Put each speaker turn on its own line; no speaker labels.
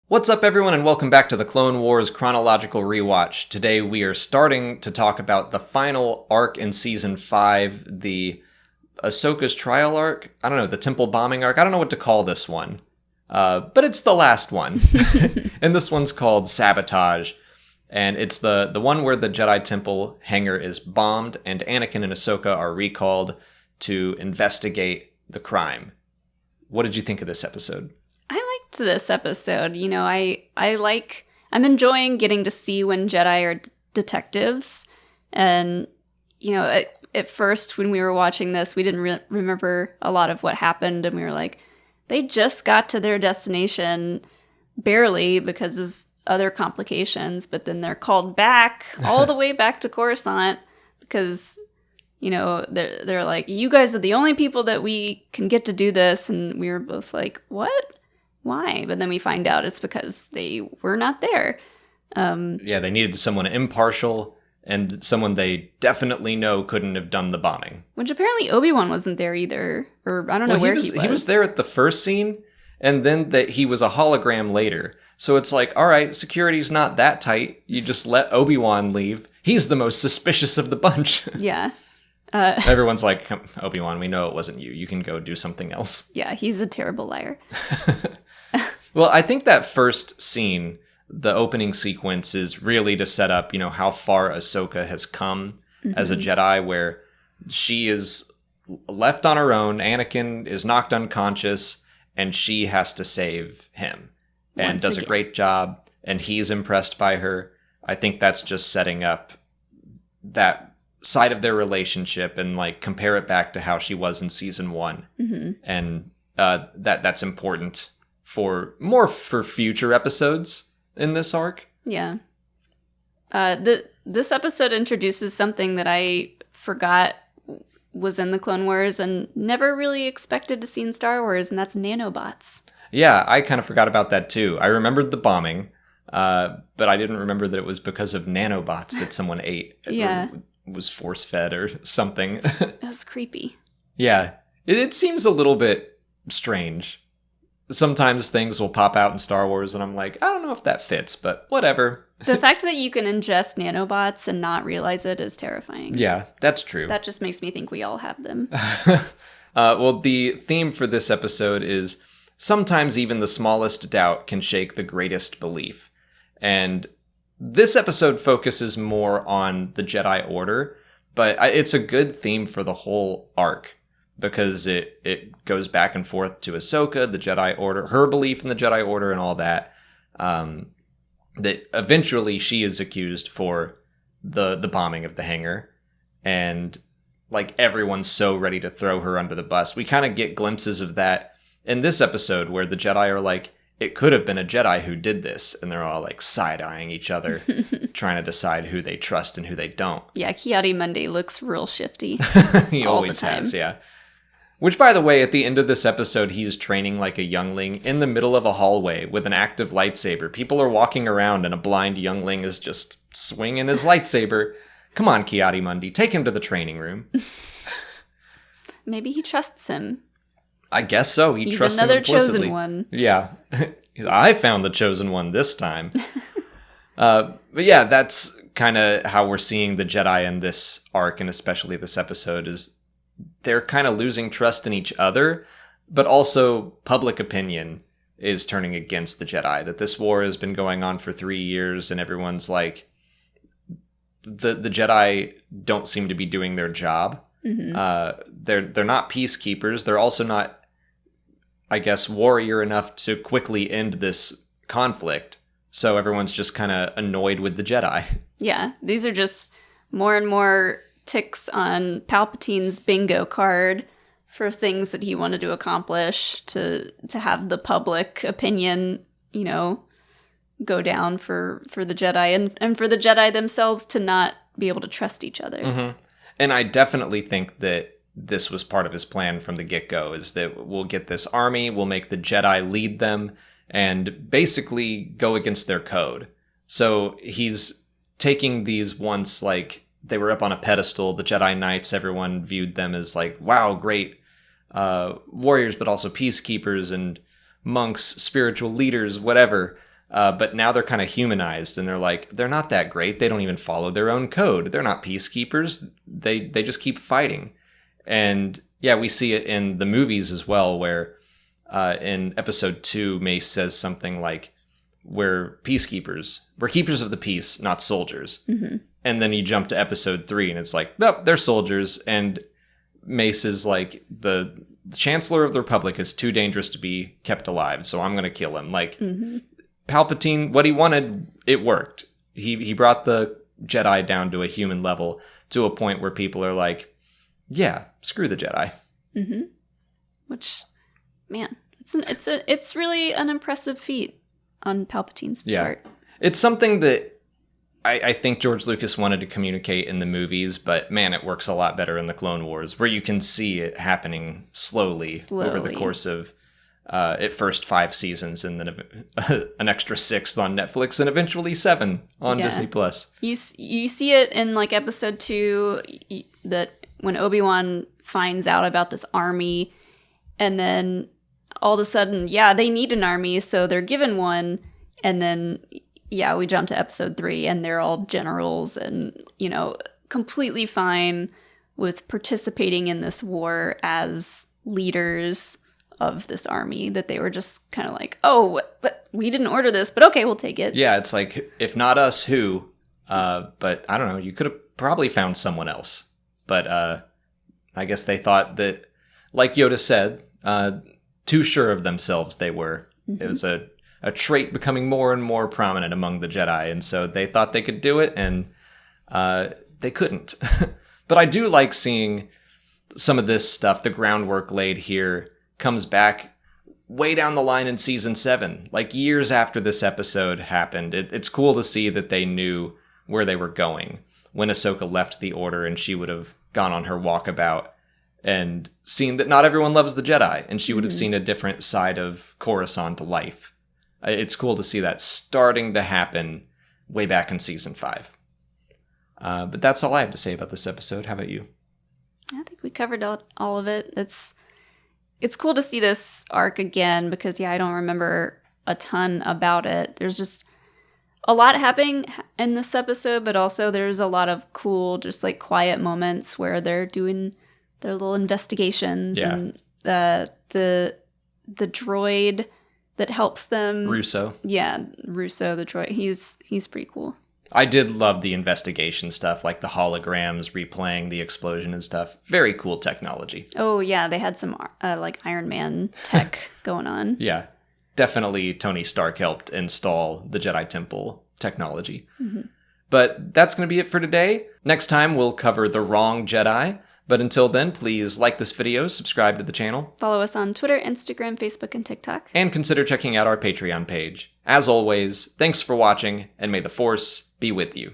What's up, everyone, and welcome back to the Clone Wars Chronological Rewatch. Today we are starting to talk about the final arc in Season 5, the Ahsoka's trial arc. I don't know, the temple bombing arc. I don't know what to call this one, but it's the last one. And this one's called Sabotage, and it's the one where the Jedi Temple hangar is bombed, and Anakin and Ahsoka are recalled to investigate the crime. What did you think of this episode?
This episode, I'm enjoying getting to see when Jedi are detectives, and at first when we were watching this, we didn't remember a lot of what happened, and we were like, they just got to their destination barely because of other complications, but then they're called back all the way back to Coruscant because they're like, you guys are the only people that we can get to do this, and we were both like, what? Why? But then we find out it's because they were not there.
They needed someone impartial and someone they definitely know couldn't have done the bombing.
Which apparently Obi-Wan wasn't there either, or I don't know where he was.
He was there at the first scene, and then he was a hologram later. So it's like, all right, security's not that tight. You just let Obi-Wan leave. He's the most suspicious of the bunch.
Yeah.
Everyone's like, Obi-Wan, we know it wasn't you. You can go do something else.
Yeah, he's a terrible liar.
Well, I think that first scene, the opening sequence, is really to set up, how far Ahsoka has come as a Jedi, where she is left on her own. Anakin is knocked unconscious, and she has to save him. And does a great job, and he's impressed by her. I think that's just setting up that side of their relationship and compare it back to how she was in season 1. Mm-hmm. And that's important for future episodes in this arc.
Yeah. This episode introduces something that I forgot was in the Clone Wars and never really expected to see in Star Wars, and that's nanobots.
Yeah, I kind of forgot about that too. I remembered the bombing, but I didn't remember that it was because of nanobots that someone ate.
Yeah.
Was force-fed or something.
That's creepy.
Yeah. It seems a little bit strange. Sometimes things will pop out in Star Wars and I'm like, I don't know if that fits, but whatever.
The fact that you can ingest nanobots and not realize it is terrifying.
Yeah, that's true.
That just makes me think we all have them.
Well, the theme for this episode is sometimes even the smallest doubt can shake the greatest belief. And this episode focuses more on the Jedi Order, but it's a good theme for the whole arc because it goes back and forth to Ahsoka, the Jedi Order, her belief in the Jedi Order and all that. That eventually she is accused for the bombing of the hangar, and everyone's so ready to throw her under the bus. We kind of get glimpses of that in this episode where the Jedi are like, it could have been a Jedi who did this, and they're all side-eyeing each other, trying to decide who they trust and who they don't.
Yeah, Ki-Adi-Mundi looks real shifty.
He always has, yeah. Which, by the way, at the end of this episode, he's training like a youngling in the middle of a hallway with an active lightsaber. People are walking around, and a blind youngling is just swinging his lightsaber. Come on, Ki-Adi-Mundi, take him to the training room.
Maybe he trusts him.
I guess so. He trusts him implicitly.
He's another chosen one.
Yeah. I found the chosen one this time. But yeah, that's kind of how we're seeing the Jedi in this arc, and especially this episode, is they're kind of losing trust in each other, but also public opinion is turning against the Jedi. That this war has been going on for 3 years, and everyone's like, the Jedi don't seem to be doing their job. Mm-hmm. They're not peacekeepers. They're also not, I guess, warrior enough to quickly end this conflict. So everyone's just kind of annoyed with the Jedi.
Yeah, these are just more and more ticks on Palpatine's bingo card for things that he wanted to accomplish, to have the public opinion, go down for the Jedi, and for the Jedi themselves to not be able to trust each other.
Mm-hmm. And I definitely think that this was part of his plan from the get-go, is that we'll get this army, we'll make the Jedi lead them, and basically go against their code. So he's taking these once, they were up on a pedestal, the Jedi Knights, everyone viewed them as wow, great warriors, but also peacekeepers and monks, spiritual leaders, whatever. But now they're kind of humanized, and they're like, they're not that great. They don't even follow their own code. They're not peacekeepers. They just keep fighting. And yeah, we see it in the movies as well, where in episode 2, Mace says something like, we're peacekeepers. We're keepers of the peace, not soldiers. Mm-hmm. And then you jump to episode 3, and it's like, nope, they're soldiers. And Mace is like, the Chancellor of the Republic is too dangerous to be kept alive, so I'm going to kill him. Like, Palpatine, what he wanted, it worked. He brought the Jedi down to a human level, to a point where people are like, yeah, screw the Jedi.
Mm-hmm. Which, man, it's really an impressive feat on Palpatine's part.
It's something that I think George Lucas wanted to communicate in the movies, but man, it works a lot better in the Clone Wars, where you can see it happening slowly. Over the course of at first 5 seasons, and then an extra 6 on Netflix, and eventually 7 on Disney Plus.
You see it in like episode 2, that when Obi-Wan finds out about this army, and then all of a sudden, they need an army, so they're given one, and then we jump to episode 3, and they're all generals and, completely fine with participating in this war as leaders of this army, that they were just kind of like, oh, but we didn't order this, but okay, we'll take it.
Yeah, it's like, if not us, who? But I don't know, you could have probably found someone else. But I guess they thought that, like Yoda said, too sure of themselves they were. Mm-hmm. It was a trait becoming more and more prominent among the Jedi, and so they thought they could do it, and they couldn't. But I do like seeing some of this stuff, the groundwork laid here, comes back way down the line in season 7, like years after this episode happened. It's cool to see that they knew where they were going when Ahsoka left the Order, and she would have gone on her walkabout and seen that not everyone loves the Jedi, and she would have seen a different side of Coruscant to life. It's cool to see that starting to happen way back in season 5. But that's all I have to say about this episode. How about you?
I think we covered all of it. It's cool to see this arc again, because I don't remember a ton about it. There's just a lot happening in this episode, but also there's a lot of cool, just like quiet moments where they're doing their little investigations, and the droid that helps them.
Russo.
Yeah, Russo, the droid. He's pretty cool.
I did love the investigation stuff, like the holograms replaying the explosion and stuff. Very cool technology. Oh,
yeah, they had some like Iron Man tech going on.
Yeah, definitely Tony Stark helped install the Jedi Temple technology. Mm-hmm. But that's going to be it for today. Next time, we'll cover The Wrong Jedi. But until then, please like this video, subscribe to the channel.
Follow us on Twitter, Instagram, Facebook, and TikTok.
And consider checking out our Patreon page. As always, thanks for watching, and may the Force be with you.